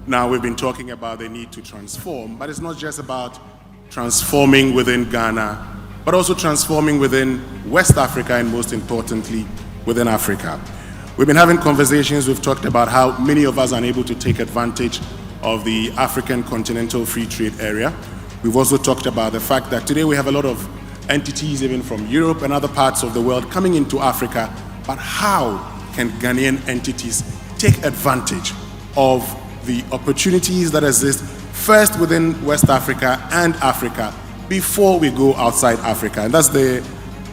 Now, we've been talking about the need to transform, but it's not just about transforming within Ghana, but also transforming within West Africa and most importantly, within Africa. We've been having conversations, we've talked about how many of us are unable to take advantage of the African continental free trade area. We've also talked about the fact that today we have a lot of entities even from Europe and other parts of the world coming into Africa, but how can Ghanaian entities take advantage of the opportunities that exist first within West Africa and Africa before we go outside Africa? And that's the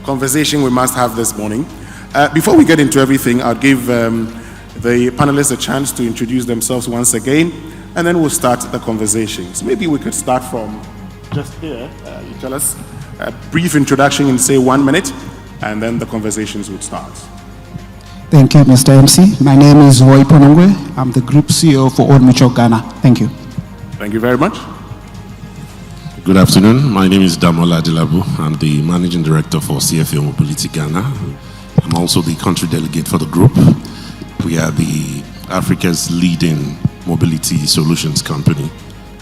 conversation we must have this morning. Before we get into everything, I'll give the panelists a chance to introduce themselves once again, and then we'll start the conversation. So maybe we could start from just here. You tell us a brief introduction in, say, 1 minute, and then the conversations would start. Thank you, Mr. MC. My name is Roy Ponongwe. I'm the Group CEO for Old Mutual Ghana. Thank you. Thank you very much. Good afternoon. My name is Damola Adilabu. I'm the Managing Director for CFA Mobility Ghana. I'm also the country delegate for the group. We are the Africa's leading mobility solutions company.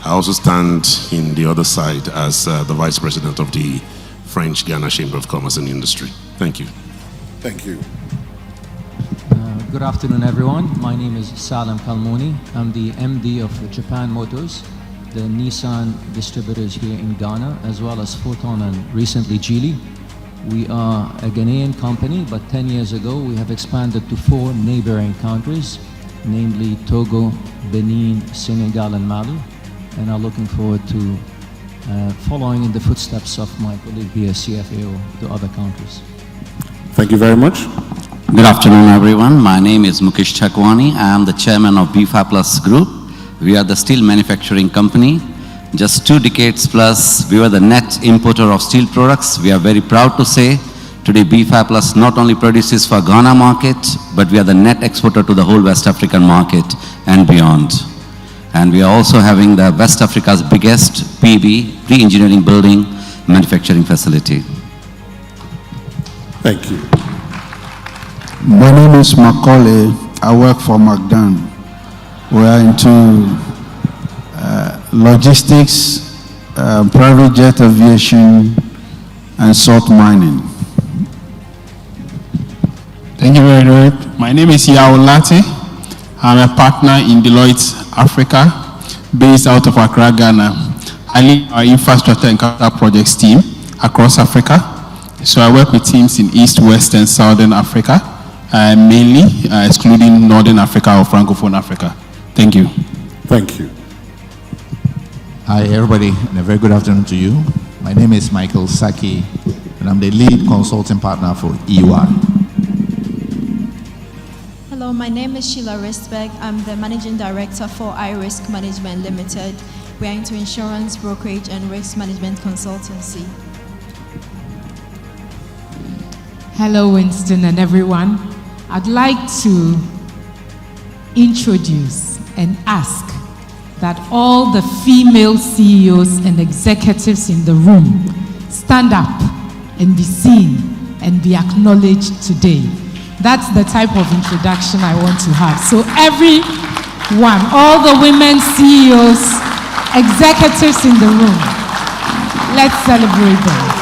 I also stand in the other side as the Vice President of the French Ghana Chamber of Commerce and Industry. Thank you. Thank you. Good afternoon, everyone. My name is Salam Kalmoni. I'm the MD of Japan Motors, the Nissan distributors here in Ghana, as well as Photon and recently Geely. We are a Ghanaian company, but 10 years ago we have expanded to 4 neighboring countries, namely Togo, Benin, Senegal, and Mali, and are looking forward to following in the footsteps of my colleague here, CFAO, to other countries. Thank you very much. Good afternoon, everyone. My name is Mukesh Chakwani. I am the chairman of BFA Plus Group. We are the steel manufacturing company. Just 2 decades plus, we were the net importer of steel products. We are very proud to say today BFA Plus not only produces for Ghana market, but we are the net exporter to the whole West African market and beyond. And we are also having the West Africa's biggest PB, pre-engineering building manufacturing facility. Thank you. My name is Macaulay. I work for McDan. We are into logistics, private jet aviation, and salt mining. Thank you very much. My name is Yao Lati. I'm a partner in Deloitte Africa, based out of Accra, Ghana. I lead our infrastructure and capital projects team across Africa. So I work with teams in East, West, and Southern Africa, mainly excluding Northern Africa or Francophone Africa. Thank you. Thank you. Hi, everybody, and a very good afternoon to you. My name is Michael Saki, and I'm the lead consulting partner for EY. Hello, my name is Sheila Ristbeck. I'm the Managing Director for iRisk Management Limited. We are into insurance, brokerage, and risk management consultancy. Hello, Winston and everyone. I'd like to introduce and ask that all the female CEOs and executives in the room stand up and be seen and be acknowledged today. That's the type of introduction I want to have. So everyone, all the women CEOs, executives in the room, let's celebrate them.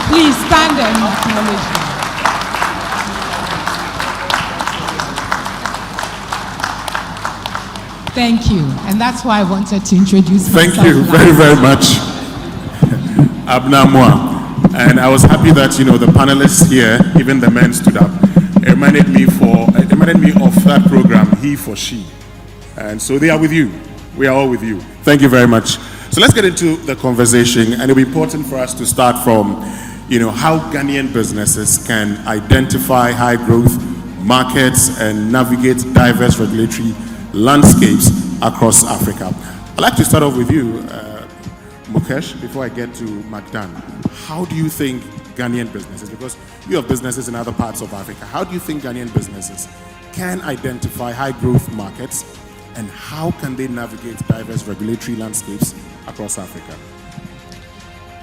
Please stand and acknowledge them. Thank you. And that's why I wanted to introduce myself. Thank you very, very much, Abna Moa. And I was happy that, the panelists here, even the men stood up. It reminded me of that program, He for She. And so they are with you. We are all with you. Thank you very much. So let's get into the conversation. And it'll be important for us to start from, how Ghanaian businesses can identify high growth markets and navigate diverse regulatory landscapes across Africa. I'd like to start off with you, Mukesh, before I get to Magdan. How do you think Ghanaian businesses, because you have businesses in other parts of Africa, how do you think Ghanaian businesses can identify high growth markets and how can they navigate diverse regulatory landscapes across Africa?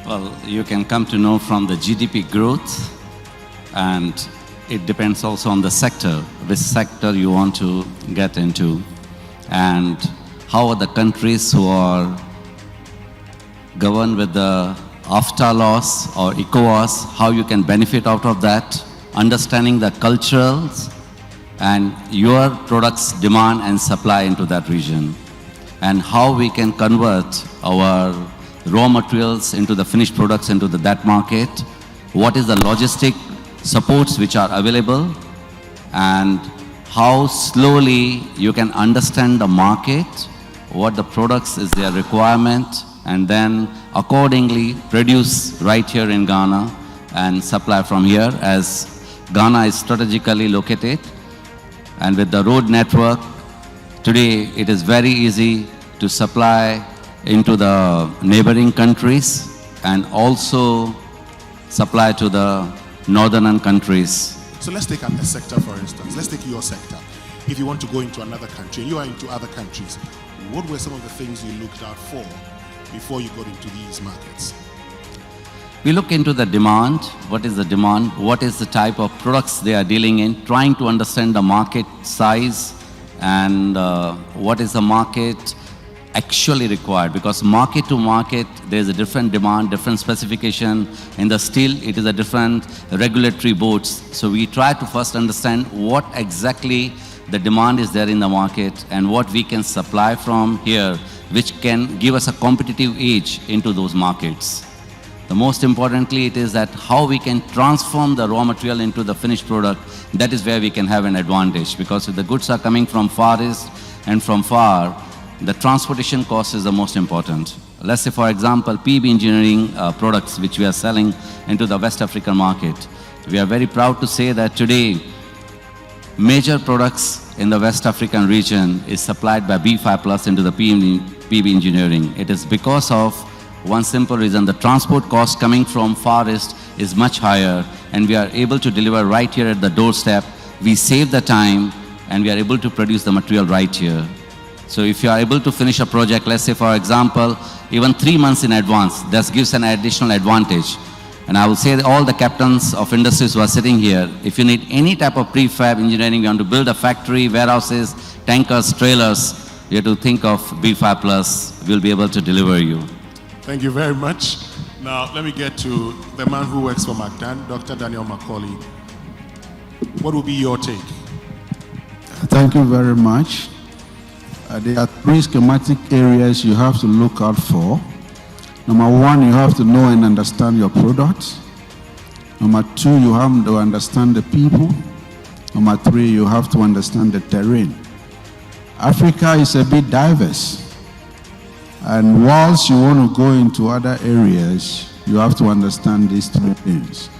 Well, you can come to know from the GDP growth and it depends also on the sector, which sector you want to get into, and how are the countries who are governed with the AFTA laws or ECOWAS, how you can benefit out of that, understanding the cultures and your products' demand and supply into that region, and how we can convert our raw materials into the finished products into that market, what is the logistic supports which are available, and how slowly you can understand the market, what the products is their requirement, and then accordingly produce right here in Ghana and supply from here, as Ghana is strategically located, and with the road network today it is very easy to supply into the neighboring countries and also supply to the northern countries. So let's take a sector, for instance. Let's take your sector. If you want to go into another country, and you are into other countries, what were some of the things you looked out for before you got into these markets? We look into the demand. What is the demand? What is the type of products they are dealing in? Trying to understand the market size and what is the market actually required, because market to market there is a different demand, different specification. In the steel it is a different regulatory boards. So we try to first understand what exactly the demand is there in the market and what we can supply from here, which can give us a competitive edge into those markets. The most importantly it is that how we can transform the raw material into the finished product. That is where we can have an advantage, because if the goods are coming from Far East and from far, the transportation cost is the most important. Let's say, for example, PB engineering products which we are selling into the West African market. We are very proud to say that today, major products in the West African region is supplied by B5 Plus into the PB engineering. It is because of one simple reason: the transport cost coming from Far East is much higher, and we are able to deliver right here at the doorstep. We save the time, and we are able to produce the material right here. So if you are able to finish a project, let's say for example, even 3 months in advance, that gives an additional advantage. And I will say that all the captains of industries who are sitting here, if you need any type of prefab engineering, you want to build a factory, warehouses, tankers, trailers, you have to think of B5 Plus. We'll be able to deliver you. Thank you very much. Now let me get to the man who works for McDan, Dr. Daniel Macaulay. What will be your take? Thank you very much. There are 3 schematic areas you have to look out for. Number 1, you have to know and understand your product. Number 2, you have to understand the people. Number 3, you have to understand the terrain. Africa is a bit diverse. And whilst you want to go into other areas, you have to understand these 3 things.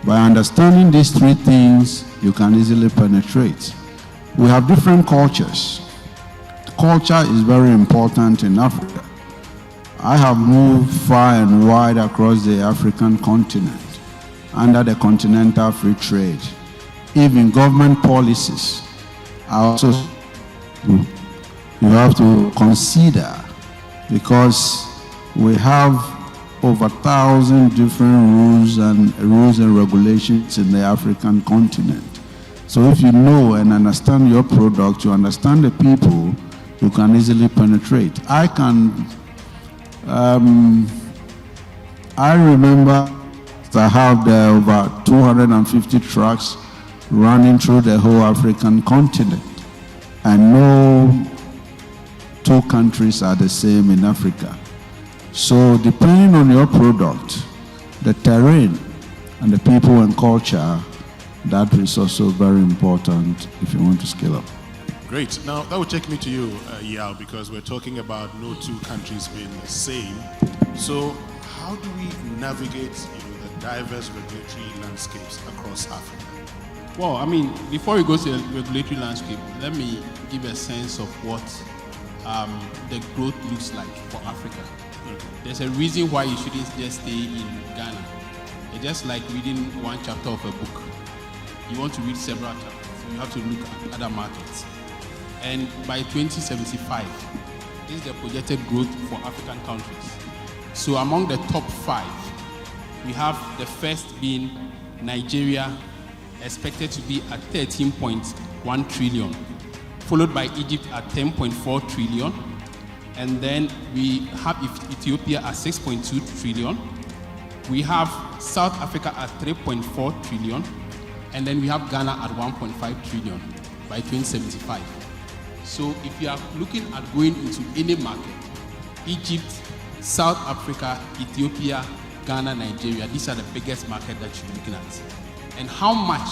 By understanding these 3 things, you can easily penetrate. We have different cultures. Culture is very important in Africa. I have moved far and wide across the African continent under the Continental Free Trade. Even government policies are also you have to consider, because we have over 1,000 different rules and regulations in the African continent. So if you know and understand your product, you understand the people, you can easily penetrate. I remember I have over 250 trucks running through the whole African continent, and no 2 countries are the same in Africa. So depending on your product, the terrain, and the people and culture, that is also very important if you want to scale up. Great. Now, that will take me to you, Yao, because we're talking about no 2 countries being the same. So how do we navigate the diverse regulatory landscapes across Africa? Well, I mean, before we go to the regulatory landscape, let me give a sense of what the growth looks like for Africa. There's a reason why you shouldn't just stay in Ghana. It's just like reading one chapter of a book. You want to read several chapters, so you have to look at other markets. And by 2075, this is the projected growth for African countries. So among the top 5, we have the first being Nigeria expected to be at 13.1 trillion, followed by Egypt at 10.4 trillion, and then we have Ethiopia at 6.2 trillion. We have South Africa at 3.4 trillion, and then we have Ghana at 1.5 trillion by 2075. So if you are looking at going into any market, Egypt, South Africa, Ethiopia, Ghana, Nigeria, these are the biggest market that you're looking at. And how much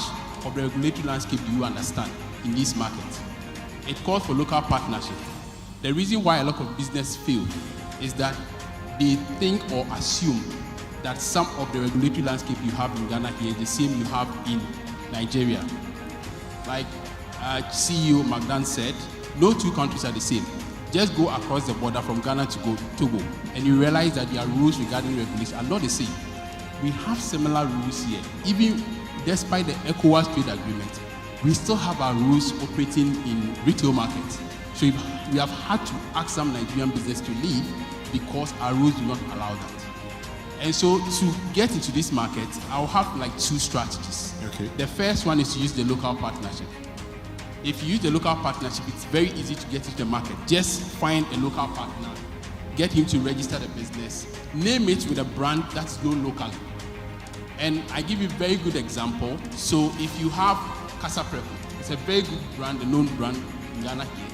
of the regulatory landscape do you understand in these markets? It calls for local partnership. The reason why a lot of business fail is that they think or assume that some of the regulatory landscape you have in Ghana here is the same you have in Nigeria. Like CEO Magdan said, no two countries are the same. Just go across the border from Ghana to Togo, and you realize that their rules regarding regulation are not the same. We have similar rules here. Even despite the ECOWAS trade agreement, we still have our rules operating in retail markets. So we have had to ask some Nigerian business to leave because our rules do not allow that. And so to get into this market, I'll have like two strategies. Okay. The first one is to use the local partnership. If you use the local partnership, it's very easy to get into the market. Just find a local partner, get him to register the business, name it with a brand that's known locally. And I give you a very good example. So if you have Casa Preco, it's a very good brand, a known brand in Ghana here.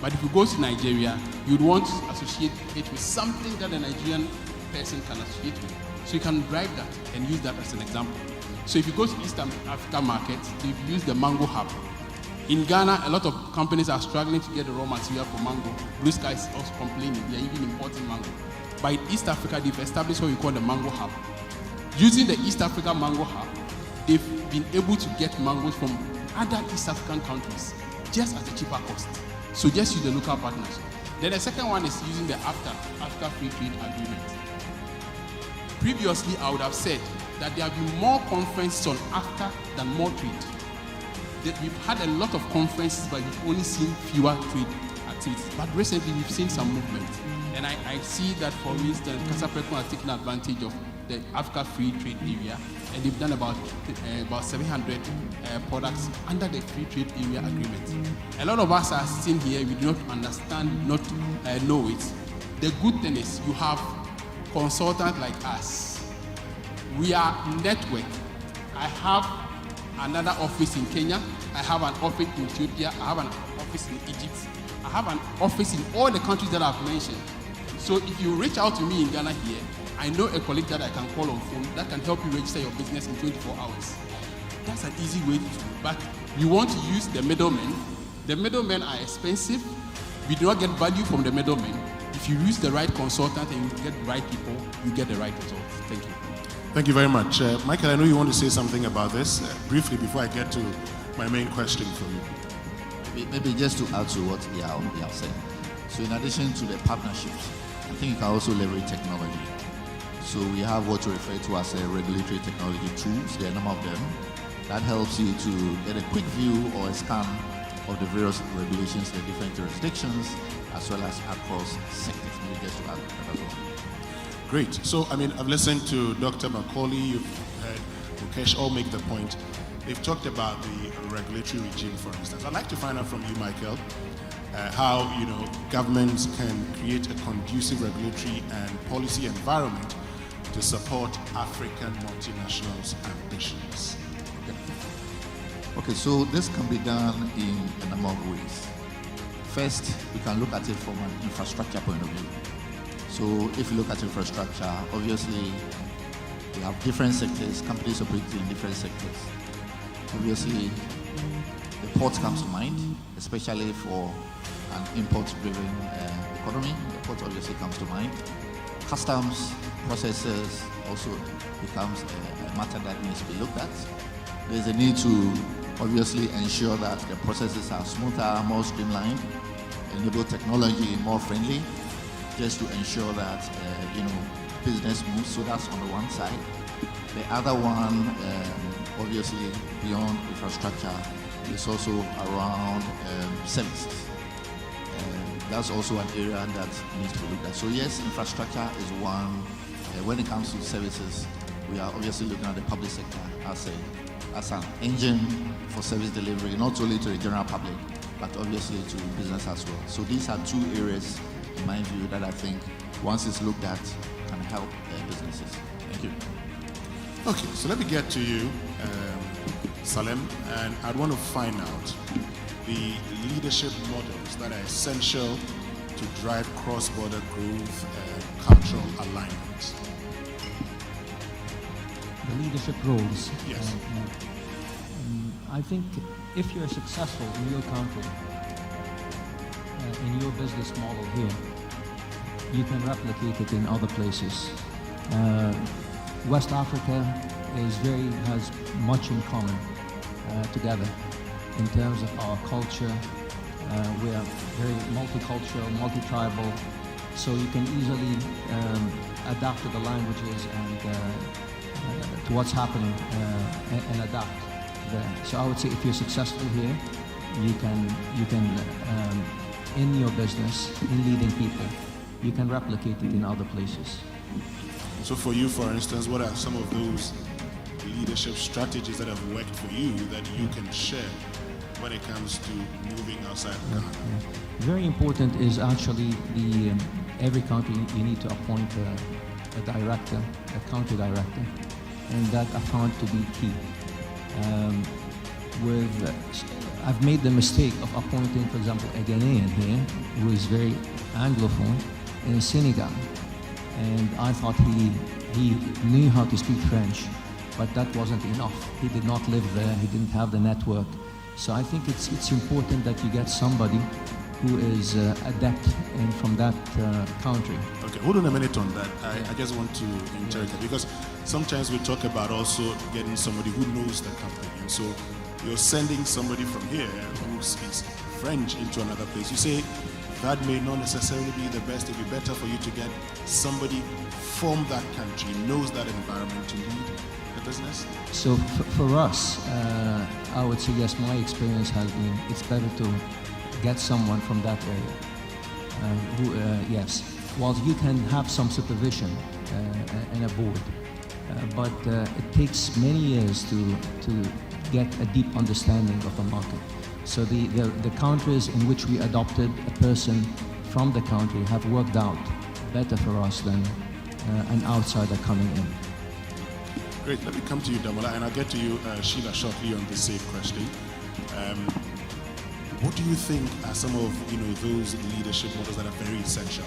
But if you go to Nigeria, you'd want to associate it with something that a Nigerian person can associate with. So you can drive that and use that as an example. So if you go to East Africa market, they've used the mango hub. In Ghana, a lot of companies are struggling to get the raw material for mango. Blue Sky is also complaining, they are even importing mango. But in East Africa, they've established what we call the mango hub. Using the East Africa mango hub, they've been able to get mangoes from other East African countries just at a cheaper cost. So just use the local partnership. Then the second one is using the Africa Free Trade Agreement. Previously, I would have said that there have been more conferences on AFTA than more trade. That we've had a lot of conferences, but we've only seen fewer trade activities. But recently, we've seen some movement. And I see that, for instance, Casa Preco has taken advantage of the Africa Free Trade Area, and they've done about 700 products under the Free Trade Area Agreement. A lot of us are sitting here, we do not understand, not know it. The good thing is you have consultants like us. We are networked. I have another office in Kenya, I have an office in Ethiopia, I have an office in Egypt, I have an office in all the countries that I've mentioned. So if you reach out to me in Ghana here, I know a colleague that I can call on phone that can help you register your business in 24 hours. That's an easy way to do it. But you want to use the middlemen. The middlemen are expensive. We do not get value from the middlemen. If you use the right consultant and you get the right people, you get the right results. Thank you. Thank you very much. Michael, I know you want to say something about this briefly before I get to my main question for you. Maybe just to add to what Yao said. So in addition to the partnerships, I think you can also leverage technology. So we have what we refer to as regulatory technology tools. There are a number of them. That helps you to get a quick view or a scan of the various regulations in different jurisdictions, as well as across sectors. Maybe just to add that as well. Great. So, I've listened to Dr. Macaulay, you've heard Mukesh all make the point. They've talked about the regulatory regime, for instance. I'd like to find out from you, Michael, how governments can create a conducive regulatory and policy environment to support African multinationals' ambitions. Okay, so this can be done in a number of ways. First, we can look at it from an infrastructure point of view. So if you look at infrastructure, obviously we have different sectors, companies operating in different sectors. Obviously, the port comes to mind, especially for an import-driven economy. The port obviously comes to mind. Customs processes also becomes a matter that needs to be looked at. There's a need to obviously ensure that the processes are smoother, more streamlined, enable technology more friendly, just to ensure that business moves. So that's on the one side. The other one, obviously beyond infrastructure, is also around services. That's also an area that needs to be looked at. So yes, infrastructure is one. When it comes to services, we are obviously looking at the public sector as as an engine for service delivery, not only to the general public, but obviously to business as well. So these are two areas, in my view, that I think once it's looked at can help businesses. Thank you. Okay, so let me get to you, Salem, and I'd want to find out the leadership models that are essential to drive cross-border growth and cultural alignment. The leadership roles. Yes. I think if you're successful in your country, in your business model here, you can replicate it in other places. West Africa has much in common together in terms of our culture. We are very multicultural, multi-tribal, so you can easily adapt to the languages and to what's happening and adapt there. So I would say if you're successful here, you can in your business, in leading people, you can replicate it in other places. So for you, for instance, what are some of those leadership strategies that have worked for you that you can share when it comes to moving outside of Ghana? Very important is actually every country you need to appoint a director, a country director, and that I found to be key. I've made the mistake of appointing, for example, a Ghanaian here who is very Anglophone in Senegal, and I thought he knew how to speak French, but that wasn't enough. He did not live there. He didn't have the network. So I think it's important that you get somebody who is adept and from that country. Okay, hold on a minute on that. I just want to interject because sometimes we talk about also getting somebody who knows the company. And so you're sending somebody from here who speaks French into another place. You say that may not necessarily be the best. It would be better for you to get somebody from that country, knows that environment to lead the business? So for us, I would say yes, my experience has been it's better to get someone from that area. Yes, while you can have some supervision and a board, but it takes many years to get a deep understanding of the market. So the countries in which we adopted a person from the country have worked out better for us than an outsider coming in. Great, let me come to you, Damola, and I'll get to you, Sheila, shortly on the same question. What do you think are some of those leadership models that are very essential?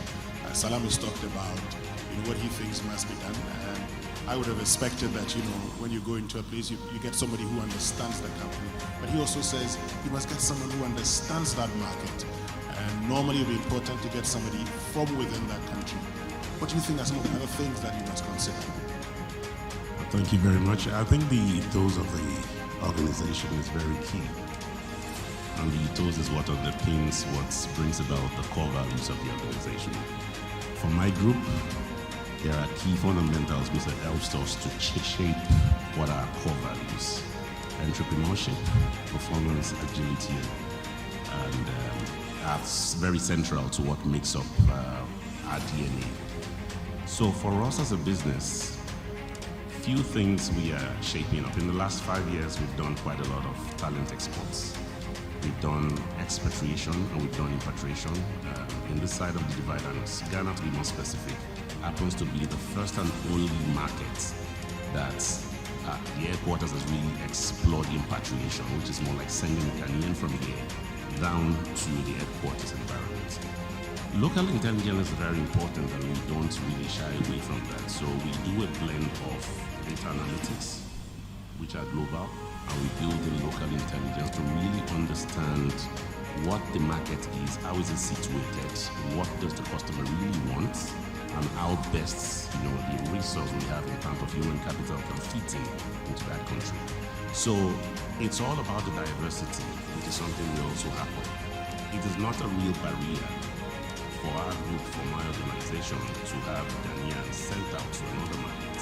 Salam has talked about what he thinks must be done. I would have expected that when you go into a place, you get somebody who understands the company. But he also says you must get someone who understands that market. And normally it would be important to get somebody from within that country. What do you think are some of the other things that you must consider? Thank you very much. I think the ethos of the organization is very key. And the ethos is what underpins what brings about the core values of the organization. For my group, there are key fundamentals which helps us to shape what are our core values. Entrepreneurship, performance, agility, and that's very central to what makes up our DNA. So for us as a business, few things we are shaping up. In the last 5 years, we've done quite a lot of talent exports. We've done expatriation and we've done repatriation. In this side of the divide, and Ghana, to be more specific, happens to be the first and only market that the headquarters has really explored repatriation, which is more like sending a Ghanaian from here down to the headquarters environment. Local intelligence is very important and we don't really shy away from that. So we do a blend of data analytics, which are global, and we build in local intelligence to really understand what the market is, how is it situated, what does the customer really want, and how best the resource we have in terms of human capital can fit into that country. So it's all about the diversity, which is something we also have. It is not a real barrier for our group, for my organization, to have Ghanaians sent out to another market.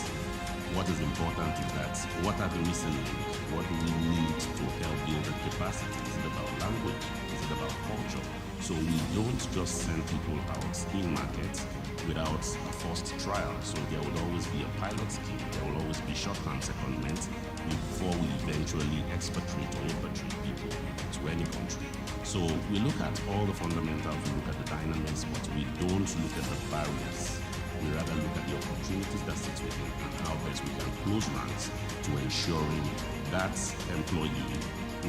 What is important is that what are the missing links? What do we need to help build the capacity? Is it about language? Is it about culture? So we don't just send people out in markets. without a forced trial. So there will always be a pilot scheme. There will always be short-term secondment before we eventually expatriate or repatriate people to any country. So we look at all the fundamentals, we look at the dynamics, but we don't look at the barriers. We rather look at the opportunities that sit within and how best we can close ranks to ensuring that employee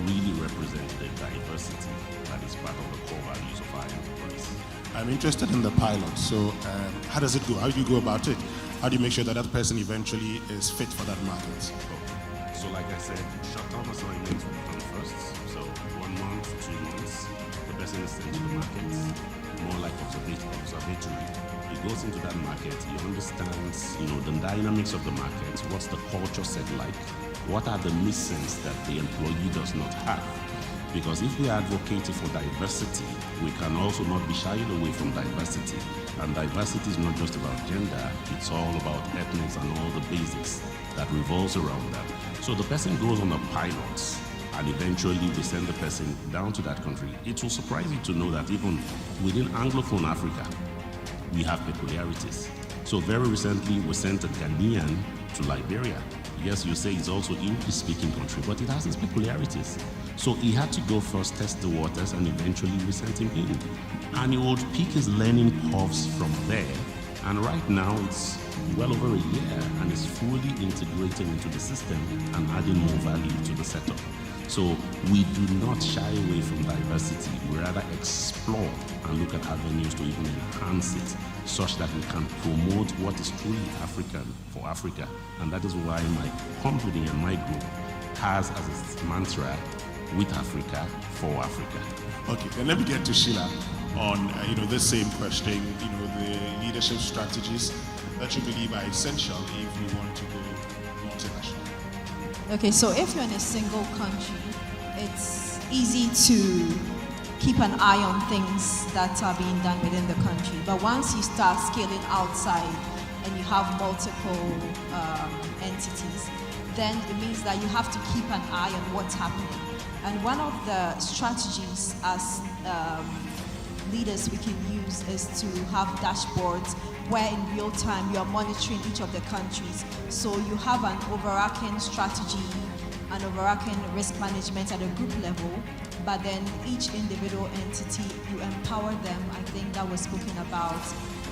really represents the diversity that is part of the core values of our enterprise. I'm interested in the pilot. So how does it go? How do you go about it? How do you make sure that that person eventually is fit for that market? So like I said, short-term assignments will come first. So 1 month, 2 months, the person is sent to the market, more like observatory. He goes into that market, he understands, the dynamics of the market, what's the culture set like, what are the missions that the employee does not have. Because if we are advocating for diversity, we can also not be shying away from diversity. And diversity is not just about gender, it's all about ethnics and all the basics that revolves around that. So the person goes on a pilot, and eventually we send the person down to that country. It will surprise you to know that even within Anglophone Africa, we have peculiarities. So very recently, we sent a Ghanaian to Liberia. Yes, you say it's also an English-speaking country, but it has its peculiarities. So he had to go first, test the waters, and eventually we sent him in. And he would pick his learning curves from there. And right now, it's well over a year, and is fully integrating into the system and adding more value to the setup. So we do not shy away from diversity. We rather explore and look at avenues to even enhance it, such that we can promote what is truly African for Africa. And that is why my company and my group has as its mantra, with Africa, for Africa. Okay, then let me get to Sheila on this same question, the leadership strategies that you believe are essential if we want to go multinational. Okay, so if you're in a single country, it's easy to keep an eye on things that are being done within the country. But once you start scaling outside and you have multiple entities, then it means that you have to keep an eye on what's happening. And one of the strategies as leaders we can use is to have dashboards where in real time you are monitoring each of the countries. So you have an overarching strategy, an overarching risk management at a group level, but then each individual entity, you empower them, I think that was spoken about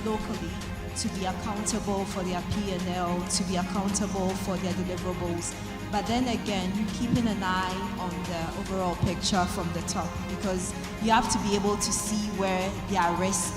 locally, to be accountable for their P&L, to be accountable for their deliverables. But then again, keeping an eye on the overall picture from the top, because you have to be able to see where there are risks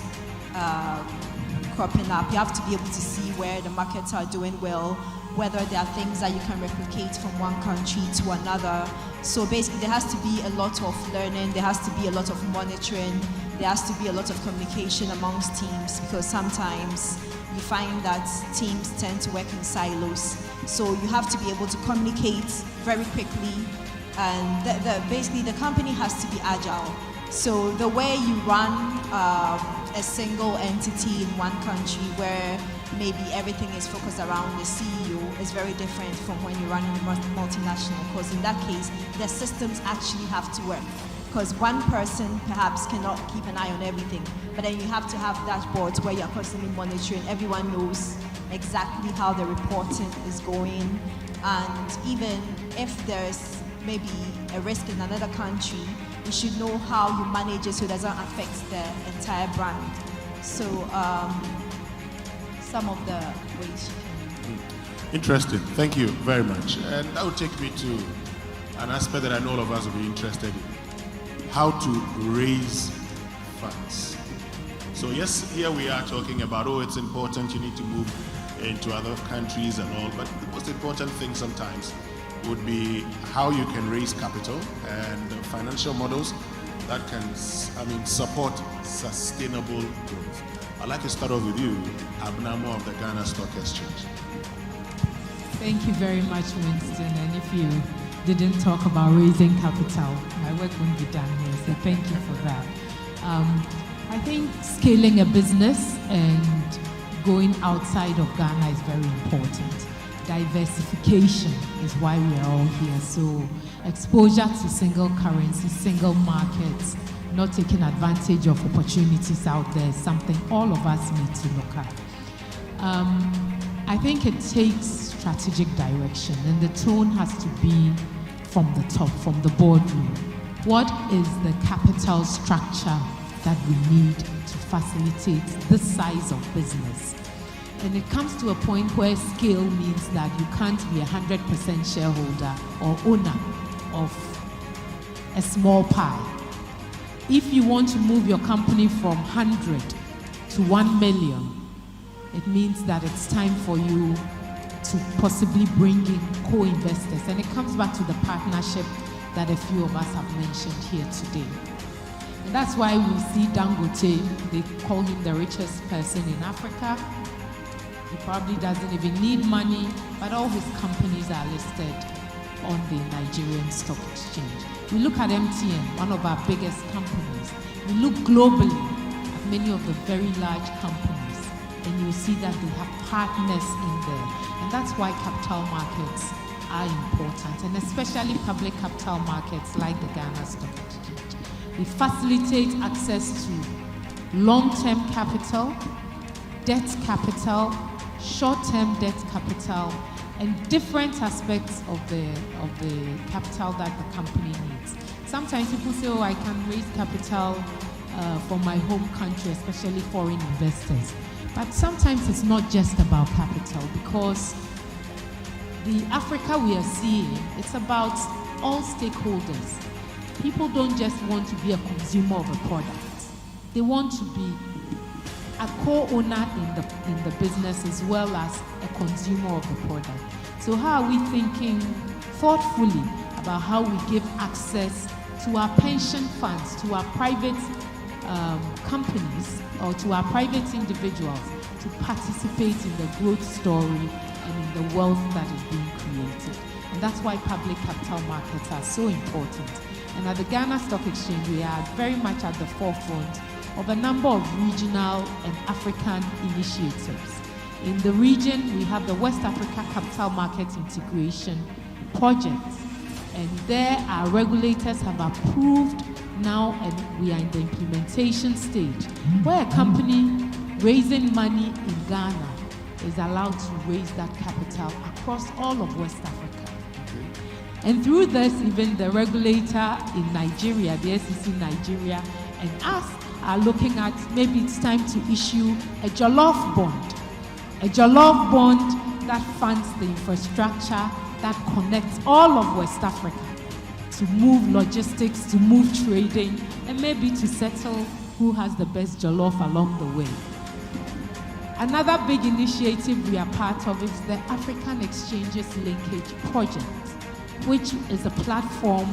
cropping up. You have to be able to see where the markets are doing well, whether there are things that you can replicate from one country to another. So basically, there has to be a lot of learning, there has to be a lot of monitoring, there has to be a lot of communication amongst teams, because sometimes you find that teams tend to work in silos. So you have to be able to communicate very quickly, and basically the company has to be agile. So the way you run a single entity in one country where maybe everything is focused around the CEO is very different from when you're running a multinational, because in that case, the systems actually have to work. Because one person perhaps cannot keep an eye on everything, but then you have to have dashboards where you're constantly monitoring. Everyone knows exactly how the reporting is going, and even if there's maybe a risk in another country, you should know how you manage it so it doesn't affect the entire brand. So some of the ways you can... Interesting. Thank you very much. And that would take me to an aspect that I know all of us will be interested in: how to raise funds. So yes, here we are talking about, it's important, you need to move into other countries and all, but the most important thing sometimes would be how you can raise capital and financial models that can, support sustainable growth. I'd like to start off with you, Abnamo of the Ghana Stock Exchange. Thank you very much, Winston. And if you didn't talk about raising capital, my work wouldn't be done here, so thank you for that. I think scaling a business and going outside of Ghana is very important. Diversification is why we are all here. So exposure to single currency, single markets, not taking advantage of opportunities out there is something all of us need to look at. I think it takes strategic direction, and the tone has to be from the top, from the boardroom. What is the capital structure that we need to facilitate this size of business? And it comes to a point where scale means that you can't be 100% shareholder or owner of a small pie. If you want to move your company from 100 to 1 million, it means that it's time for you to possibly bring in co-investors. And it comes back to the partnership that a few of us have mentioned here today. And that's why we see Dangote, they call him the richest person in Africa. He probably doesn't even need money, but all his companies are listed on the Nigerian Stock Exchange. We look at MTN, one of our biggest companies. We look globally at many of the very large companies, and you see that they have partners in there. And that's why capital markets are important, and especially public capital markets like the Ghana Stock Exchange. They facilitate access to long-term capital, debt capital, short-term debt capital, and different aspects of the capital that the company needs. Sometimes people say, oh, I can raise capital from my home country, especially foreign investors. But sometimes it's not just about capital, because the Africa we are seeing, it's about all stakeholders. People don't just want to be a consumer of a product. They want to be a co-owner in the business as well as a consumer of the product. So how are we thinking thoughtfully about how we give access to our pension funds, to our private companies, or to our private individuals to participate in the growth story and in the wealth that is being created? And that's why public capital markets are so important. And at the Ghana Stock Exchange, we are very much at the forefront of a number of regional and African initiatives. In the region, we have the West Africa Capital Market Integration Project, and there our regulators have approved now, and we are in the implementation stage, where a company raising money in Ghana is allowed to raise that capital across all of West Africa. And through this, even the regulator in Nigeria, the SEC Nigeria, and us are looking at maybe it's time to issue a jollof bond that funds the infrastructure that connects all of West Africa to move logistics, to move trading, and maybe to settle who has the best jollof along the way. Another big initiative we are part of is the African Exchanges Linkage Project, which is a platform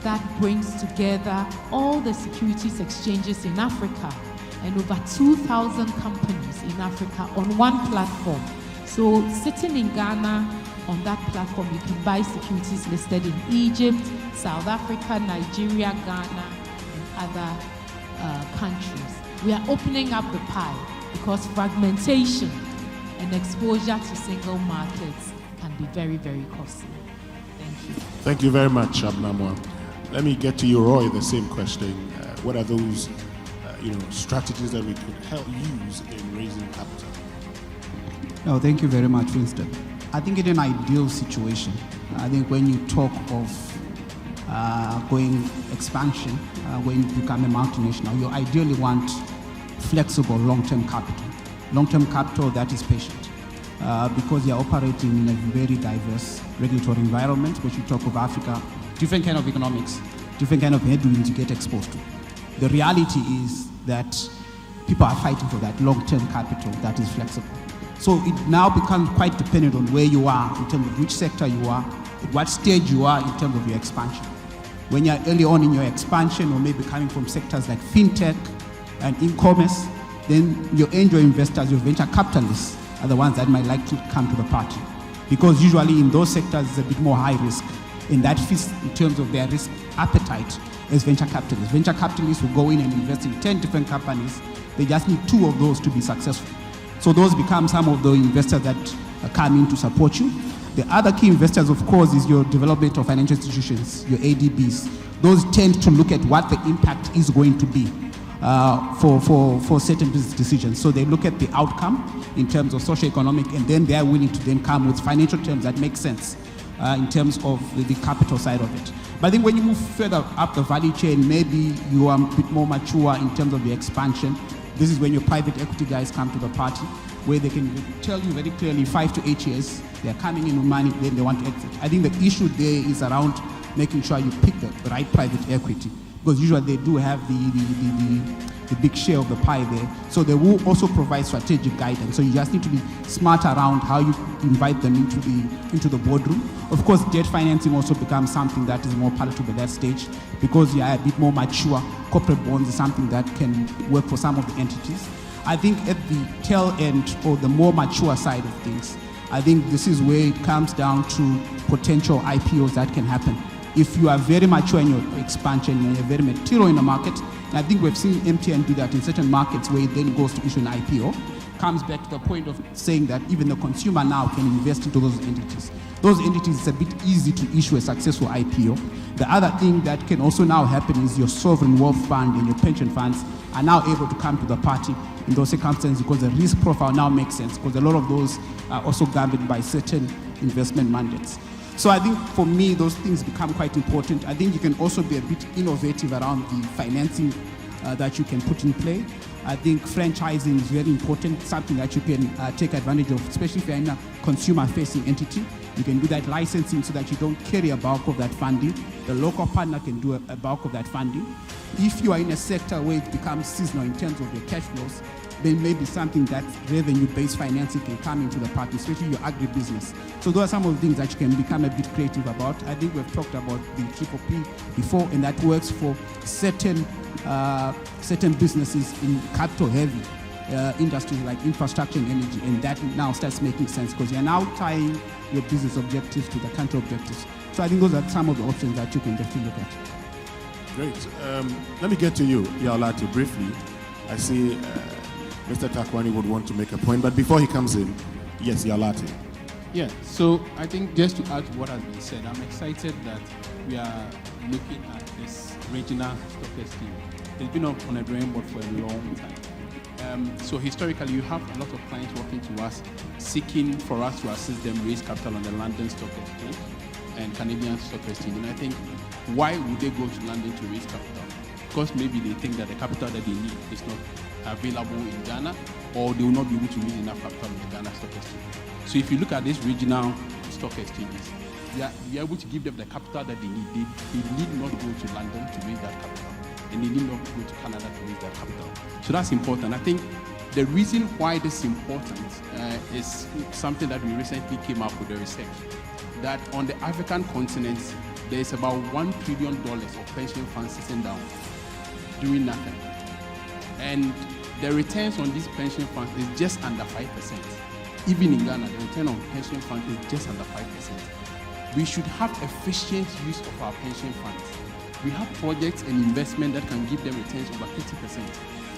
that brings together all the securities exchanges in Africa and over 2,000 companies in Africa on one platform. So sitting in Ghana on that platform, you can buy securities listed in Egypt, South Africa, Nigeria, Ghana, and other countries. We are opening up the pie because fragmentation and exposure to single markets can be very, very costly. Thank you. Thank you very much, Abnamwa. Let me get to you, Roy, the same question. What are those strategies that we could help use in raising capital? No, thank you very much, Winston. I think in an ideal situation, I think when you talk of going expansion, when you become a multinational, you ideally want flexible long-term capital that is patient, because you're operating in a very diverse regulatory environment. When you talk of Africa, different kind of economics, different kind of headwinds you get exposed to. The reality is that people are fighting for that long-term capital that is flexible. So it now becomes quite dependent on where you are in terms of which sector you are, at what stage you are in terms of your expansion. When you're early on in your expansion, or maybe coming from sectors like fintech and e-commerce, then your angel investors, your venture capitalists, are the ones that might like to come to the party. Because usually in those sectors, it's a bit more high risk, and that fits in terms of their risk appetite as venture capitalists. Venture capitalists will go in and invest in 10 different companies. They just need 2 of those to be successful. So those become some of the investors that come in to support you. The other key investors, of course, is your development of financial institutions, your ADBs, those tend to look at what the impact is going to be for certain business decisions. So they look at the outcome in terms of socio-economic, and then they are willing to then come with financial terms that make sense in terms of the capital side of it. But I think when you move further up the value chain, maybe you are a bit more mature in terms of the expansion. This is when your private equity guys come to the party, where they can tell you very clearly 5 to 8 years, they're coming in with money, then they want to exit. I think the issue there is around making sure you pick the right private equity, because usually they do have the big share of the pie there. So they will also provide strategic guidance. So you just need to be smart around how you invite them into the boardroom. Of course, debt financing also becomes something that is more palatable at that stage, because you are a bit more mature. Corporate bonds is something that can work for some of the entities. I think at the tail end, or the more mature side of things, I think this is where it comes down to potential IPOs that can happen. If you are very mature in your expansion and you're very material in the market, and I think we've seen MTN do that in certain markets, where it then goes to issue an IPO, comes back to the point of saying that even the consumer now can invest into those entities. Those entities, it's a bit easy to issue a successful IPO. The other thing that can also now happen is your sovereign wealth fund and your pension funds are now able to come to the party in those circumstances, because the risk profile now makes sense, because a lot of those are also governed by certain investment mandates. So I think for me, those things become quite important. I think you can also be a bit innovative around the financing that you can put in play. I think franchising is very important, something that you can take advantage of, especially if you're in a consumer-facing entity. You can do that licensing so that you don't carry a bulk of that funding. The local partner can do a bulk of that funding. If you are in a sector where it becomes seasonal in terms of your cash flows, then maybe something that revenue-based financing can come into the party, especially your agribusiness. So those are some of the things that you can become a bit creative about. I think we've talked about the PPP before, and that works for certain businesses in capital-heavy industries like infrastructure and energy, and that now starts making sense, because you're now tying your business objectives to the country objectives. So I think those are some of the options that you can definitely look at. Great. Let me get to you, Yaolati, briefly. I see Mr. Takwani would want to make a point, but before he comes in, yes, Yaolati. Yeah, so I think just to add to what has been said, I'm excited that we are looking at this regional stock exchange. It's been on a drawing board for a long time. So historically, you have a lot of clients working to us, seeking for us to assist them raise capital on the London Stock Exchange and Canadian Stock Exchange. And I think, why would they go to London to raise capital? Because maybe they think that the capital that they need is not available in Ghana, or they will not be able to raise enough capital in the Ghana Stock Exchange. So if you look at these regional stock exchanges, we are able to give them the capital that they need. They need not go to London to raise that capital, and they need not go to Canada to raise that capital. So that's important. I think the reason why this is important is something that we recently came up with the research, that on the African continent, there is about $1 trillion of pension funds sitting down, doing nothing. And the returns on these pension funds is just under 5%. Even in Ghana, the return on pension funds is just under 5%. We should have efficient use of our pension funds. We have projects and investment that can give them returns over 50%.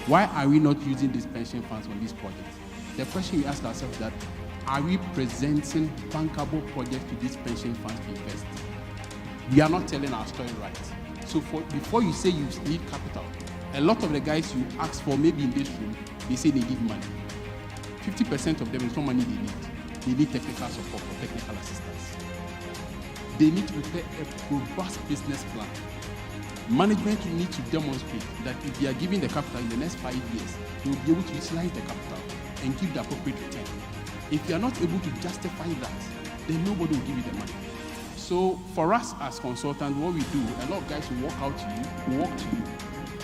Why are we not using these pension funds on these projects? The question we ask ourselves is that, are we presenting bankable projects to these pension funds to invest? We are not telling our story right. So before you say you need capital, a lot of the guys you ask for, maybe in this room, they say they need money. 50% of them is not money they need. They need technical support or technical assistance. They need to prepare a robust business plan. Management will need to demonstrate that if they are giving the capital in the next 5 years, they will be able to utilize the capital and give the appropriate return. If you are not able to justify that, then nobody will give you the money. So for us as consultants, what we do, a lot of guys will walk out to you, will walk to you,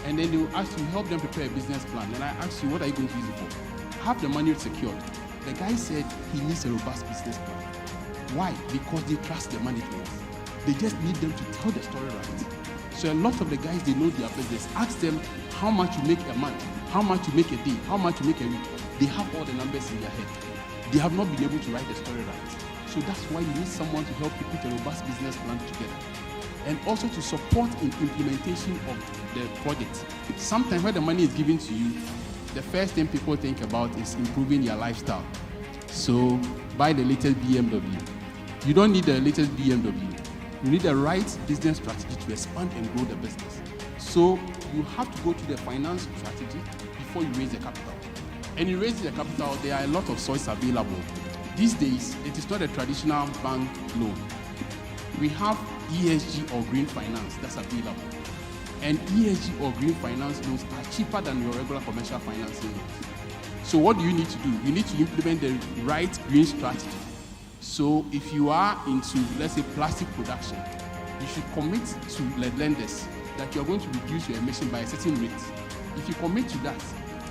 and then they will ask you, help them prepare a business plan. And I ask you, what are you going to use it for? Have the money secured. The guy said he needs a robust business plan. Why? Because they trust the management. They just need them to tell the story right. So a lot of the guys, they know their business. Ask them how much you make a month, how much you make a day, how much you make a week. They have all the numbers in their head. They have not been able to write the story right. So that's why you need someone to help you put a robust business plan together. And also to support in implementation of the project. Sometimes when the money is given to you, the first thing people think about is improving your lifestyle. So buy the latest BMW. You don't need the latest BMW. You need the right business strategy to expand and grow the business. So you have to go to the finance strategy before you raise the capital. And you raise the capital, there are a lot of sources available. These days, it is not a traditional bank loan. We have ESG or green finance that's available. And ESG or green finance loans are cheaper than your regular commercial financing loans. So what do you need to do? You need to implement the right green strategy. So if you are into, let's say, plastic production, you should commit to lenders that you're going to reduce your emission by a certain rate. If you commit to that,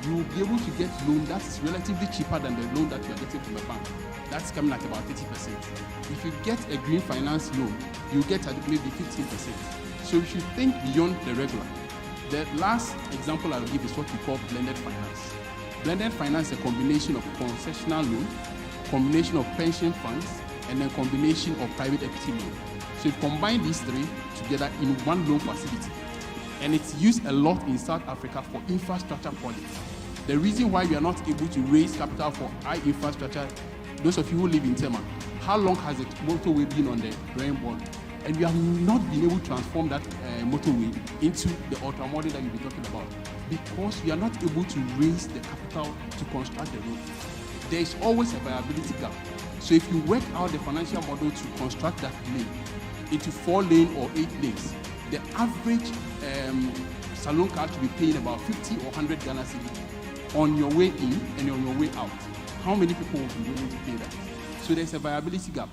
you will be able to get loan that's relatively cheaper than the loan that you're getting from a bank. That's coming at about 30%. If you get a green finance loan, you get at maybe 15%. So you should think beyond the regular. The last example I'll give is what we call blended finance. Blended finance is a combination of concessional loan, combination of pension funds, and then combination of private equity loan. So you combine these three together in one loan facility. And it's used a lot in South Africa for infrastructure projects. The reason why we are not able to raise capital for high infrastructure, those of you who live in Tema, how long has the motorway been on the drawing board? And we have not been able to transform that motorway into the ultra-modern that you'll be talking about, because we are not able to raise the capital to construct the road. There is always a viability gap. So if you work out the financial model to construct that lane into 4 lanes or 8 lanes, the average saloon car to be paying about 50 or 100 Ghana cedis on your way in and on your way out. How many people will be willing to pay that? So there's a viability gap.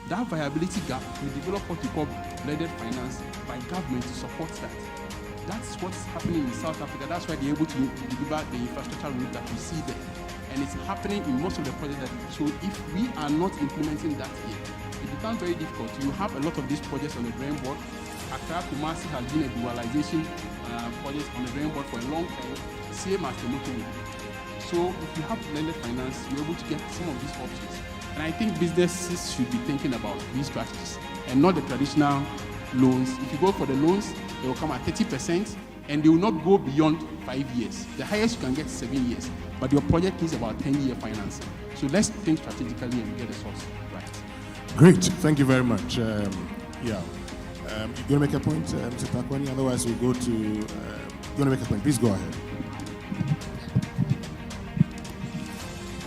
That viability gap, we develop what we call blended finance by government to support that. That's what's happening in South Africa. That's why they're able to deliver the infrastructure route that we see there. And it's happening in most of the projects. So if we are not implementing that here, it becomes very difficult. You have a lot of these projects on the drawing board. Accra Kumasi has been a dualization project on the drawing board for a long time, same as the motorway. So if you have blended finance, you're able to get some of these options. And I think businesses should be thinking about these strategies and not the traditional loans. If you go for the loans, they will come at 30% and they will not go beyond 5 years. The highest you can get is 7 years, but your project needs about 10-year financing. So let's think strategically and get the source right. Great, thank you very much. You're going to make a point, Mr. Takwani? Otherwise, we'll go to, you're going to make a point. Please go ahead.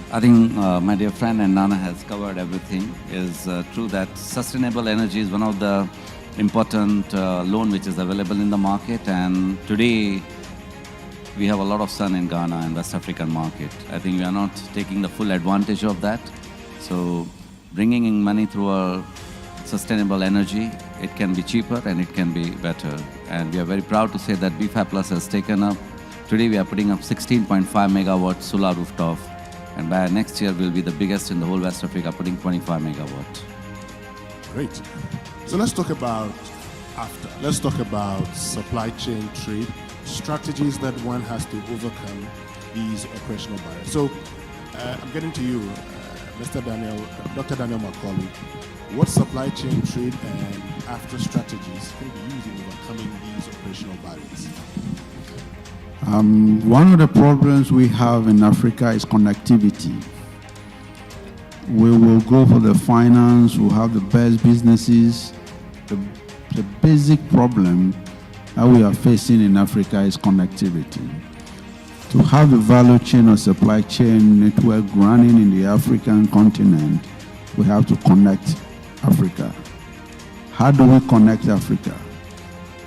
I think my dear friend and Nana has covered everything. It's true that sustainable energy is one of the important loan which is available in the market, and today we have a lot of sun in Ghana and West African market. I think we are not taking the full advantage of that. So bringing in money through our sustainable energy, it can be cheaper and it can be better. And we are very proud to say that BFAP Plus has taken up, today we are putting up 16.5 megawatt solar rooftop. And by next year, we'll be the biggest in the whole West Africa, putting 25 megawatt. Great. So let's talk about after. Let's talk about supply chain trade, strategies that one has to overcome these operational barriers. So I'm getting to you, Dr. Daniel Macaulay. What supply chain trade and after strategies can be used in overcoming these operational barriers? One of the problems we have in Africa is connectivity. We will go for the finance, we'll have the best businesses. The basic problem that we are facing in Africa is connectivity. To have the value chain or supply chain network running in the African continent, we have to connect Africa. How do we connect Africa?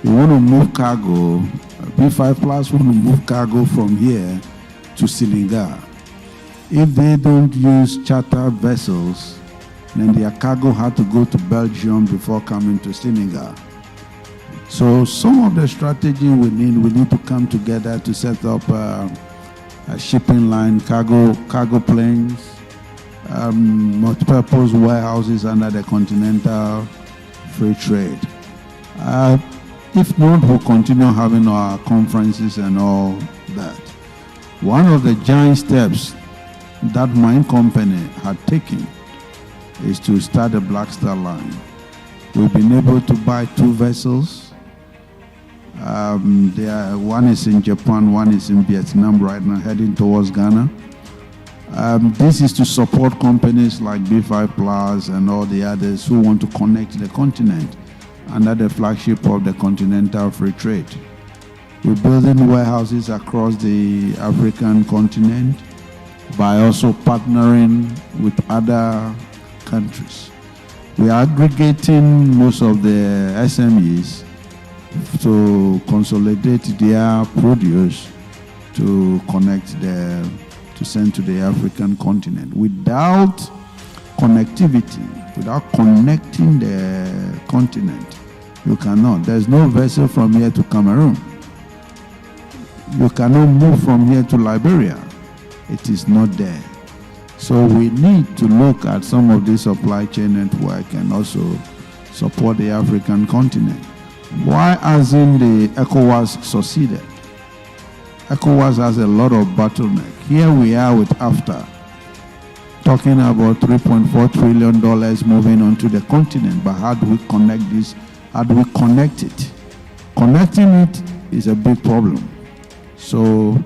We want to move cargo, B5 Plus want to move cargo from here to Senegal. If they don't use charter vessels, then their cargo had to go to Belgium before coming to Senegal. So some of the strategy we need to come together to set up a shipping line, cargo planes, multi-purpose warehouses under the continental free trade. If not, we'll continue having our conferences and all that. One of the giant steps that my company had taken is to start a Black Star line. We've been able to buy 2 vessels. One is in Japan, one is in Vietnam right now, heading towards Ghana. This is to support companies like B5 Plus and all the others who want to connect the continent. under the flagship of the Continental Free Trade. We're building warehouses across the African continent by also partnering with other countries. We are aggregating most of the SMEs to consolidate their produce to send to the African continent. Without connectivity, without connecting the continent, you cannot. There's no vessel from here to Cameroon. You cannot move from here to Liberia. It is not there. So we need to look at some of this supply chain network and also support the African continent. Why hasn't the ECOWAS succeeded? ECOWAS has a lot of bottleneck. Here we are with AFTA, talking about $3.4 trillion moving onto the continent, but how do we connect this? How do we connect it? Connecting it is a big problem. So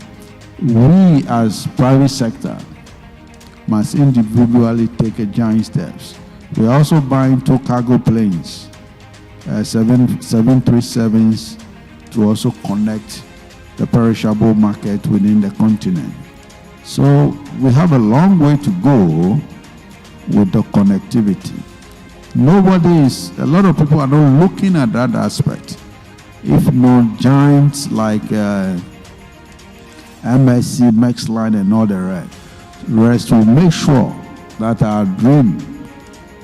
we as private sector must individually take a giant steps. We're also buying 2 cargo planes, 737s, to also connect the perishable market within the continent. So we have a long way to go with the connectivity. A lot of people are not looking at that aspect. If not giants like MSC, Maxline, and all the rest will make sure that our dream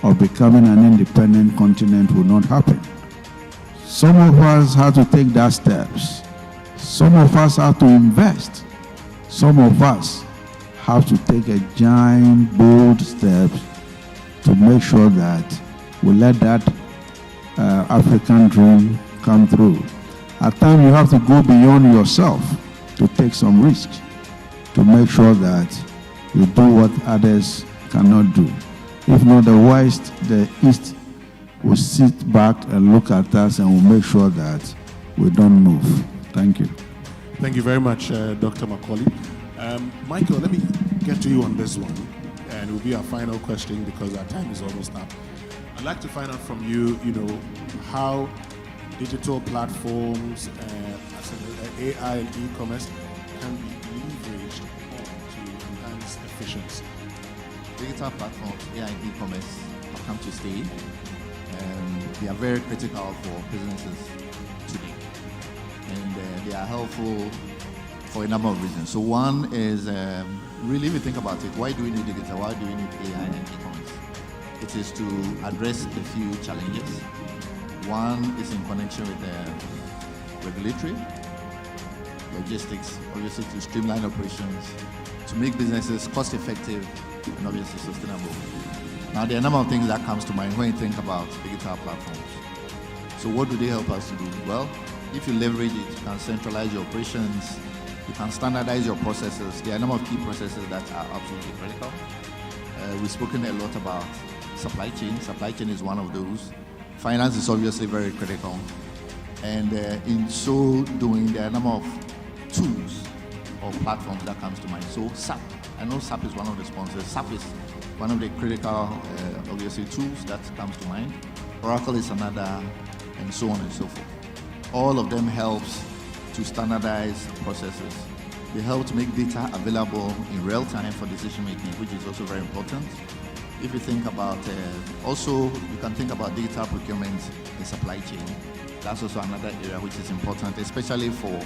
of becoming an independent continent will not happen. Some of us have to take that steps. Some of us have to invest. Some of us have to take a giant, bold steps to make sure that we let that African dream come through. At times, you have to go beyond yourself to take some risks, to make sure that you do what others cannot do. If not, the West, the East will sit back and look at us and will make sure that we don't move. Thank you. Thank you very much, Dr. Macaulay. Michael, let me get to you on this one, and it will be our final question because our time is almost up. I'd like to find out from you, how digital platforms, AI and e-commerce can be leveraged to enhance efficiency. Digital platforms, AI and e-commerce have come to stay. They are very critical for businesses today. And they are helpful for a number of reasons. So one is, really if you think about it, why do we need digital? Why do we need AI and e-commerce? It is to address a few challenges. One is in connection with regulatory, logistics, obviously to streamline operations, to make businesses cost-effective and obviously sustainable. Now, there are a number of things that comes to mind when you think about digital platforms. So what do they help us to do? Well, if you leverage it, you can centralize your operations, you can standardize your processes. There are a number of key processes that are absolutely critical. We've spoken a lot about supply chain. Supply chain is one of those. Finance is obviously very critical. And in so doing, there are a number of tools or platforms that comes to mind. So SAP, I know SAP is one of the sponsors. SAP is one of the critical, obviously, tools that comes to mind. Oracle is another, and so on and so forth. All of them helps to standardize processes. They help to make data available in real time for decision making, which is also very important. If you think about, also you can think about data procurement in supply chain. That's also another area which is important, especially for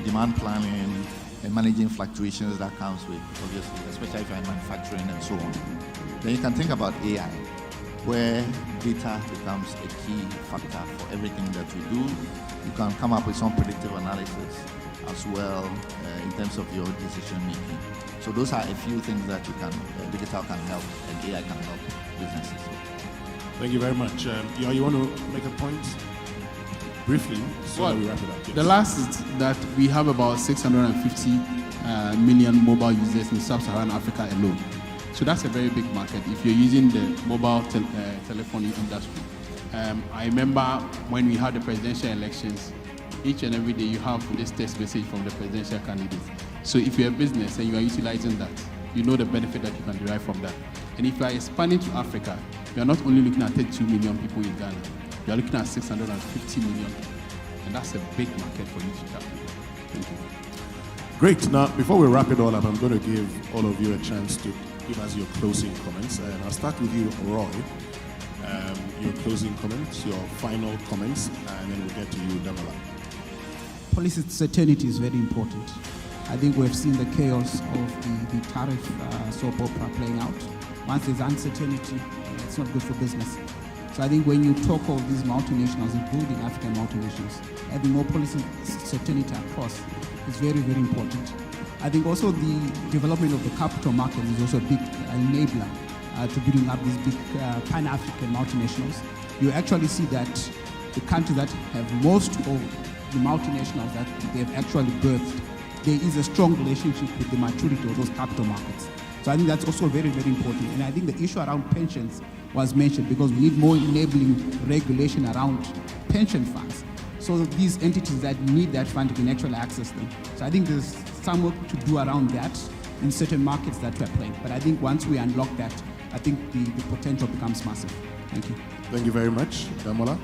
demand planning and managing fluctuations that comes with, obviously, especially if you're manufacturing and so on. Then you can think about AI, where data becomes a key factor for everything that we do. You can come up with some predictive analysis as well in terms of your decision making. So those are a few things that digital can help and AI can help businesses. Thank you very much. You want to make a point briefly so that we wrap it up? Yes. The last is that we have about 650 million mobile users in sub-Saharan Africa alone. So that's a very big market if you're using the mobile telephony industry. I remember when we had the presidential elections, each and every day you have this text message from the presidential candidates. So if you're a business and you are utilizing that, you know the benefit that you can derive from that. And if you are expanding to Africa, we are not only looking at 32 million people in Ghana, we are looking at 650 million, and that's a big market for you to tap into. Thank you. Great. Now, before we wrap it all up, I'm going to give all of you a chance to give us your closing comments. And I'll start with you, Roy. Your closing comments, your final comments, and then we'll get to you, Damola. Policy certainty is very important. I think we've seen the chaos of the tariff soap opera playing out. Once there's uncertainty, it's not good for business. So I think when you talk of these multinationals, including African multinationals, having more policy certainty across is very, very important. I think also the development of the capital market is also a big enabler to building up these big Pan-African multinationals. You actually see that the countries that have most of the multinationals that they've actually birthed, there is a strong relationship with the maturity of those capital markets. So I think that's also very, very important. And I think the issue around pensions was mentioned because we need more enabling regulation around pension funds. So these entities that need that fund can actually access them. So I think there's some work to do around that in certain markets that we're playing. But I think once we unlock that, I think the potential becomes massive. Thank you. Thank you very much. Damola?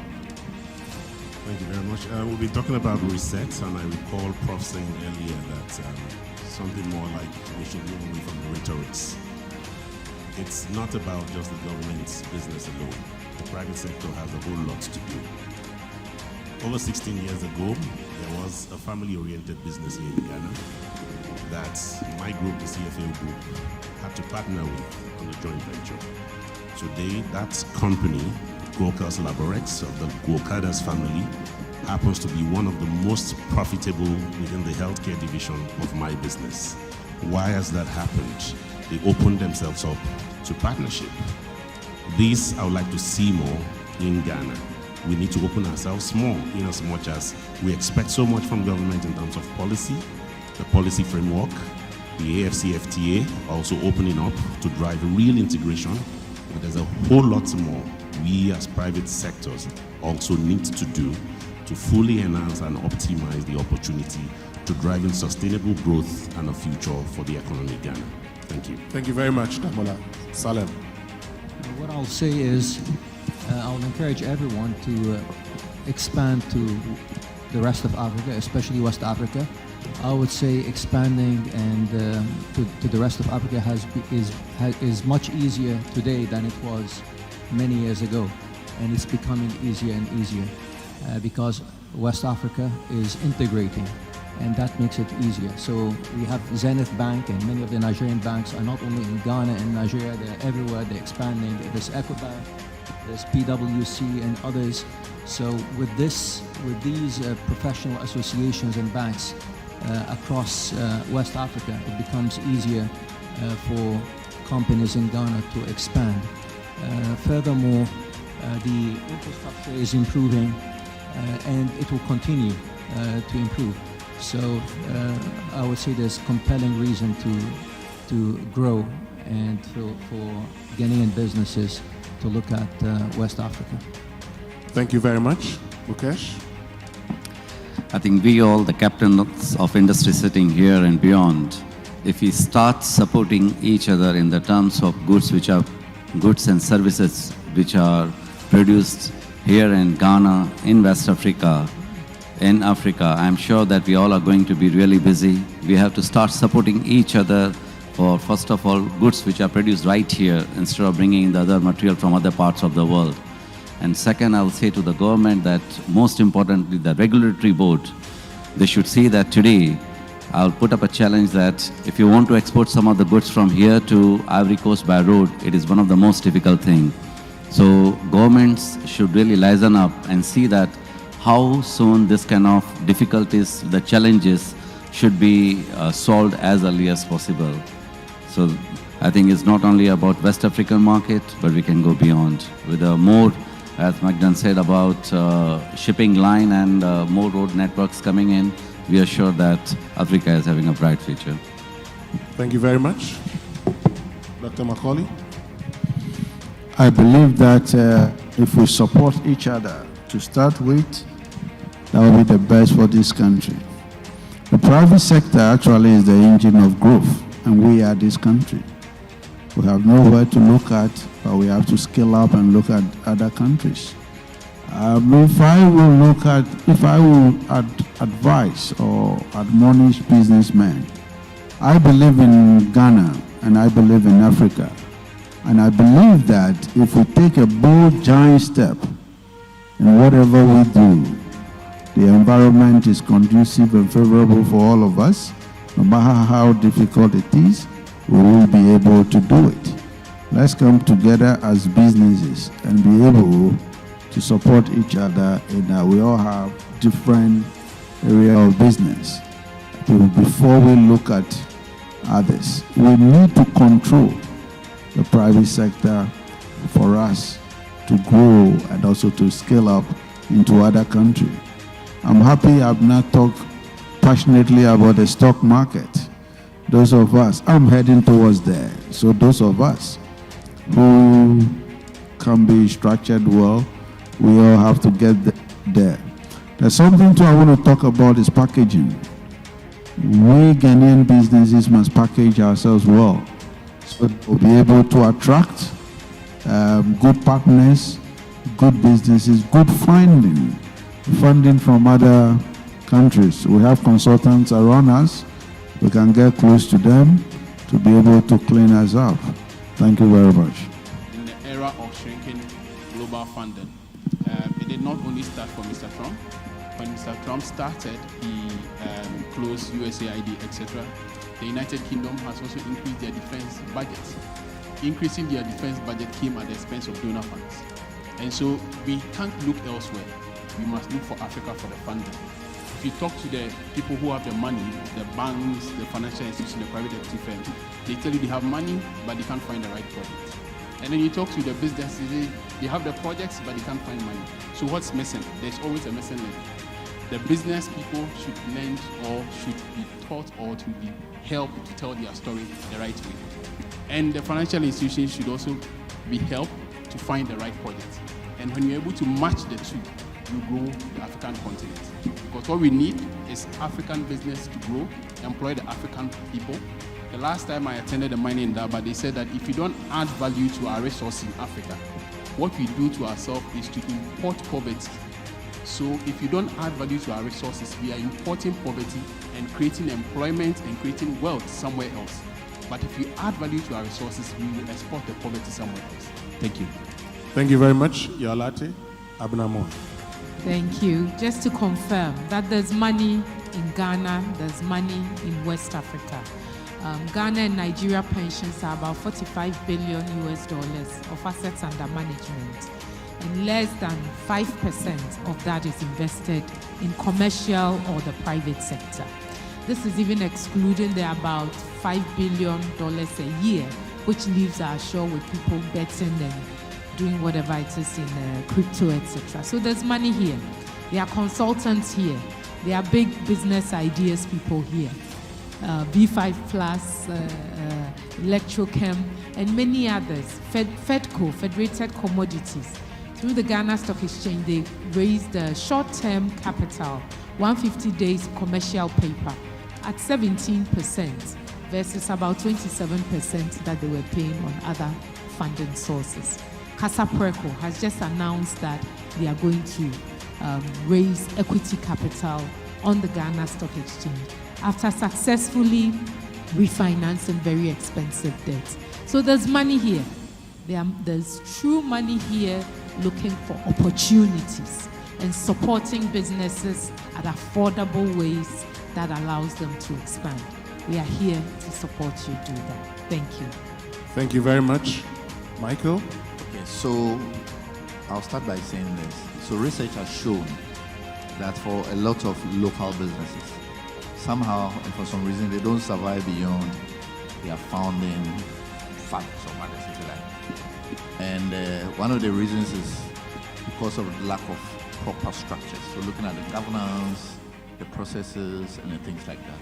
Thank you very much. We'll be talking about reset, and I recall Prof saying earlier that something more like we should move away from the rhetorics. It's not about just the government's business alone. The private sector has a whole lot to do. Over 16 years ago, there was a family-oriented business here in Ghana that my group, the CFA group, had to partner with on a joint venture. Today, that company, Gokas Laborex of the Gokadas family, happens to be one of the most profitable within the healthcare division of my business. Why has that happened? They opened themselves up to partnership. This I would like to see more in Ghana. We need to open ourselves more in as much as we expect so much from government in terms of policy, the policy framework, the AFCFTA also opening up to drive real integration, but there's a whole lot more we as private sectors also need to do to fully enhance and optimize the opportunity to drive in sustainable growth and a future for the economy in Ghana. Thank you. Thank you very much, Damola. Salem. What I'll say is I'll encourage everyone to expand to the rest of Africa, especially West Africa. I would say expanding and to the rest of Africa is much easier today than it was many years ago, and it's becoming easier and easier because West Africa is integrating, and that makes it easier. So we have Zenith Bank, and many of the Nigerian banks are not only in Ghana and Nigeria, they're everywhere, they're expanding. There's EcoBank, there's PwC and others. So with these professional associations and banks across West Africa, it becomes easier for companies in Ghana to expand. Furthermore, the infrastructure is improving and it will continue to improve. So I would say there's compelling reason to grow and for Ghanaian businesses to look at West Africa. Thank you very much. Mukesh? I think we all, the captains of industry sitting here and beyond, if we start supporting each other in the terms of goods and services which are produced here in Ghana, in West Africa, in Africa, I'm sure that we all are going to be really busy. We have to start supporting each other for, first of all, goods which are produced right here instead of bringing the other material from other parts of the world. And second, I'll say to the government that most importantly, the regulatory board, they should see that today, I'll put up a challenge that if you want to export some of the goods from here to Ivory Coast by road, it is one of the most difficult things. So governments should really liaison up and see that how soon this kind of difficulties, the challenges should be solved as early as possible. So I think it's not only about West African market, but we can go beyond with a more, as Magdan said, about shipping line and more road networks coming in. We are sure that Africa is having a bright future. Thank you very much. Dr. Macaulay? I believe that if we support each other to start with, that will be the best for this country. The private sector actually is the engine of growth, and we are this country. We have nowhere to look at, but we have to scale up and look at other countries. If I will advise or admonish businessmen, I believe in Ghana and I believe in Africa. And I believe that if we take a bold, giant step in whatever we do, the environment is conducive and favorable for all of us. No matter how difficult it is, we will be able to do it. Let's come together as businesses and be able to support each other in that we all have different areas of business. Before we look at others, we need to control the private sector for us to grow and also to scale up into other countries. I'm happy I've not talked passionately about the stock market. Those of us, I'm heading towards there. So those of us who can be structured well, we all have to get there. There's something too I want to talk about is packaging. We Ghanaian businesses must package ourselves well, so we'll be able to attract good partners, good businesses, good funding from other countries. We have consultants around us. We can get close to them to be able to clean us up. Thank you very much. In the era of shrinking global funding, it did not only start from Mr. Trump. When Mr. Trump started, he closed USAID, etc. The United Kingdom has also increased their defense budgets. Increasing their defense budget came at the expense of donor funds. And so we can't look elsewhere. We must look for Africa for the funding. If you talk to the people who have the money, the banks, the financial institutions, the private equity firms, they tell you they have money, but they can't find the right projects. And then you talk to the businesses, they have the projects, but they can't find money. So what's missing? There's always a missing link. The business people should learn or should be taught or to be helped to tell their story the right way. And the financial institutions should also be helped to find the right projects. And when you're able to match the two, you grow the African continent. Because what we need is African business to grow, employ the African people. The last time I attended a mining in Daba, they said that if you don't add value to our resources in Africa, what we do to ourselves is to import poverty. So if you don't add value to our resources, we are importing poverty and creating employment and creating wealth somewhere else. But if you add value to our resources, we will export the poverty somewhere else. Thank you. Thank you very much, Yolati. Abnamon. Thank you. Just to confirm that there's money in Ghana, there's money in West Africa. Ghana and Nigeria pensions are about $45 billion of assets under management. And less than 5% of that is invested in commercial or the private sector. This is even excluding the about $5 billion a year, which leaves our shore with people betting and doing whatever it is in crypto, etc. So there's money here. There are consultants here. There are big business ideas people here. B5 Plus, Electrochem, and many others. Fedco, Federated Commodities. Through the Ghana Stock Exchange, they raised short-term capital, 150 days commercial paper at 17% versus about 27% that they were paying on other funding sources. Casa Preco has just announced that they are going to raise equity capital on the Ghana Stock Exchange after successfully refinancing very expensive debt. So there's money here. There's true money here looking for opportunities and supporting businesses at affordable ways that allows them to expand. We are here to support you do that. Thank you. Thank you very much. Michael? Okay, so I'll start by saying this. So research has shown that for a lot of local businesses, somehow and for some reason, they don't survive beyond their founding facts or matters, if you like. And one of the reasons is because of the lack of proper structures. So looking at the governance, the processes, and the things like that.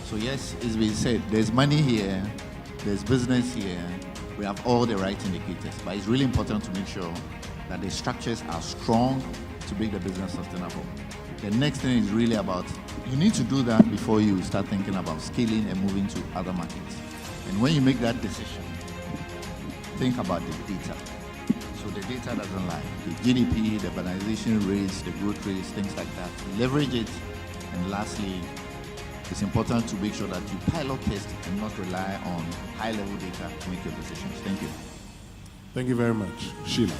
So yes, it's been said, there's money here, there's business here, we have all the right indicators, but it's really important to make sure that the structures are strong to make the business sustainable. The next thing is really about, you need to do that before you start thinking about scaling and moving to other markets. And when you make that decision, think about the data. So the data doesn't lie. The GDP, the urbanization rates, the growth rates, things like that. Leverage it. And lastly, it's important to make sure that you pilot test and not rely on high-level data to make your decisions. Thank you. Thank you very much. Sheila.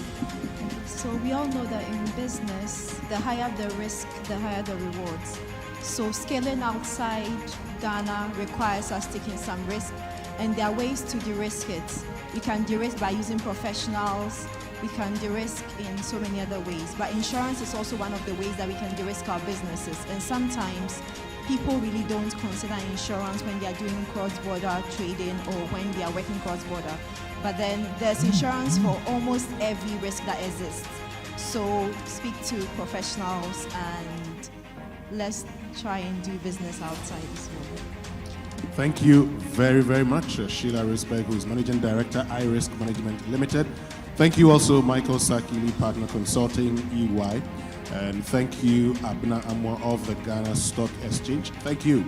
So we all know that in business, the higher the risk, the higher the rewards. So scaling outside Ghana requires us taking some risk, and there are ways to de-risk it. We can de-risk by using professionals. We can de-risk in so many other ways. But insurance is also one of the ways that we can de-risk our businesses. And sometimes people really don't consider insurance when they are doing cross-border trading or when they are working cross-border. But then there's insurance for almost every risk that exists. So speak to professionals and let's try and do business outside as well. Thank you very, very much, Sheila Risberg, who is Managing Director, iRisk Management Limited. Thank you also, Michael Sakili, Partner Consulting, EY. And thank you, Abna Amwa of the Ghana Stock Exchange. Thank you,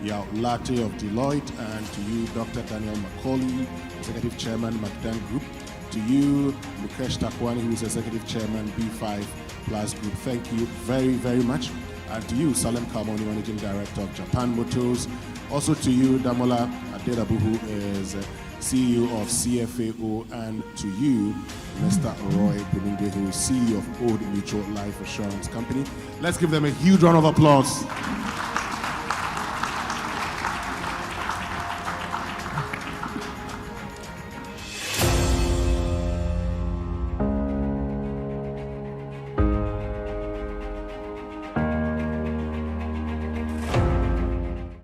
Yao Latte of Deloitte, and to you, Dr. Daniel Macaulay, Executive Chairman, Magdan Group. To you, Mukesh Takwani, who is Executive Chairman, B5 Plus Group. Thank you very, very much. And to you, Salem Kalmoni, Managing Director of Japan Motors. Also to you, Damola Adelabu, who is CEO of CFAO, and to you, Mr. Roy Buningwe, who is CEO of Old Mutual Life Assurance Company. Let's give them a huge round of applause.